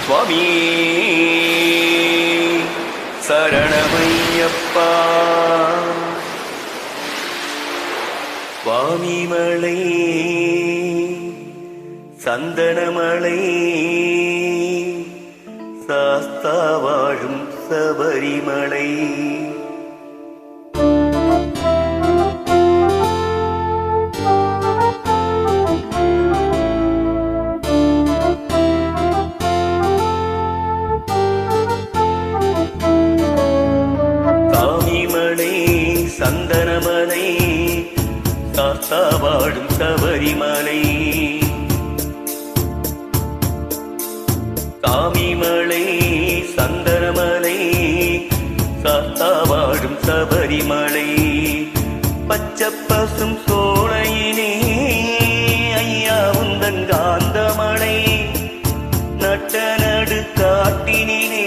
சுவாமி சரணமையப்பா. சுவாமிமலை சந்தனமலை சாஸ்தா வாழும் சபரிமலை. சந்தனமலை சாஸ்தா வாழும் சபரிமலை. சாமிமலை சந்தனமலை சாஸ்தா வாழும் சபரிமலை. பச்சை பசும் சோலையினே ஐயா உந்தன் காந்தமலை. நட்ட நடு காட்டினிலே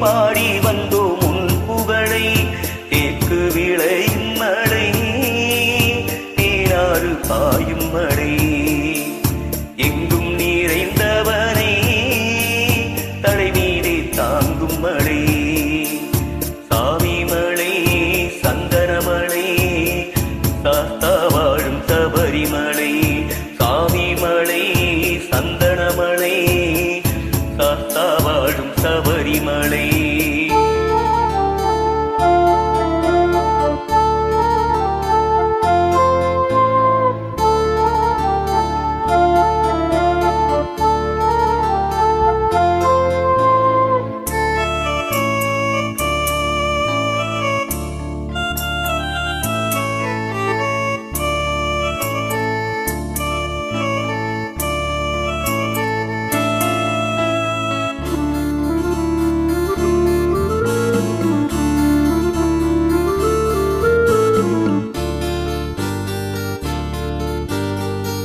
பாடி வந்தோம் உன் புகழை. தேக்கு விளையும் மழை நீராறு பாயும் மழை. எங்கும் நிறைந்தவனை தலை மீதே தாங்கும் மழை. சாமிமலை சந்தனமலை சாஸ்தா வாழும் சபரிமலை. சாமிமலை சந்தனமலை சாஸ்தா வாழும் சபரிமலை.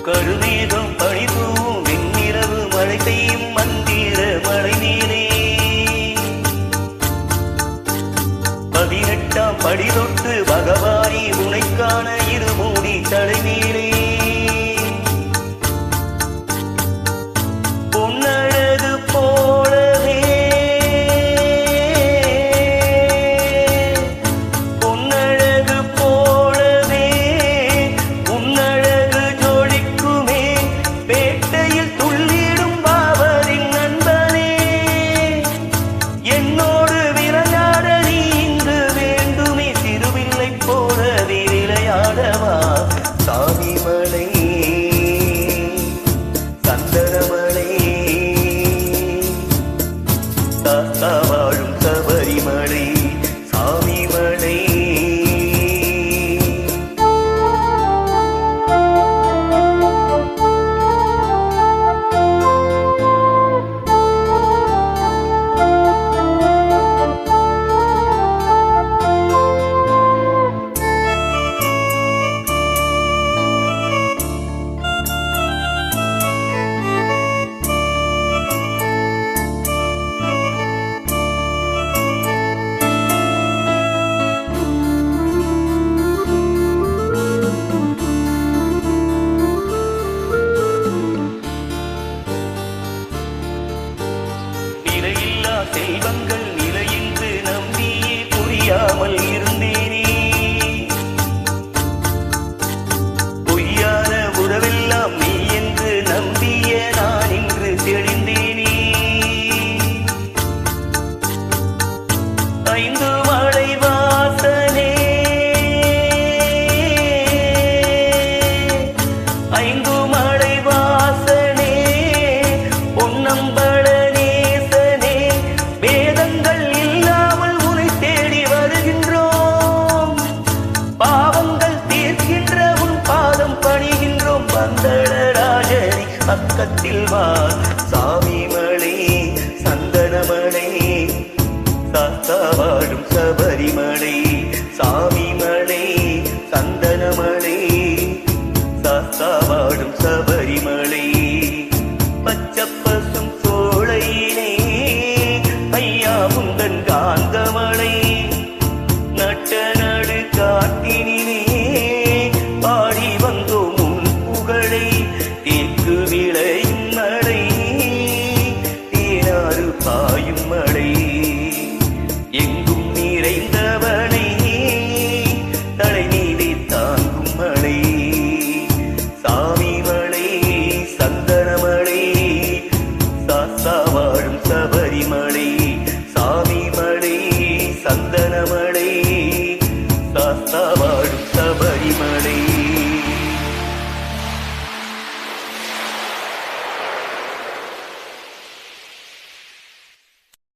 கருமேகம் பணிதூவும் வெண்ணிலவு மழை பெய்யும் மந்திர மழை நீரே. 18ஆம் படி தொட்டு பகவானி உனைக்கான இருமூடி தலை நீரே. பொன்னழகு போலவே பொன்னழகு போலவே உன்னழகு ஜோடிக்குமே. பேட்டையில் துள்ளிடும் பாவரின் நண்பனே என்னோடு விளையாட நீ இங்கு வேண்டுமே. சிறுவில்லை போல விளையாடவா. சாமிமலை சந்தனமலை சாஸ்தா வாழும் சபரிமலை. சாமிமலை செல்வங்கள் நிலையின்று நம்பியே புரியாமல் இருந்தேனே. பொய்யான உறவெல்லாம் நீ என்று நம்பிய நான் இன்று தெளிந்தேனே. 5 மலை வாசனே 5 மலை வாசனே பொன்னம்பல பக்கத்தில் வா. சாமிமலை சந்தனமலை சாஸ்தா வாழும் சபரிமலை. சாமிமலை சந்தனமலை சாஸ்தா வாழும் சபரிமலை.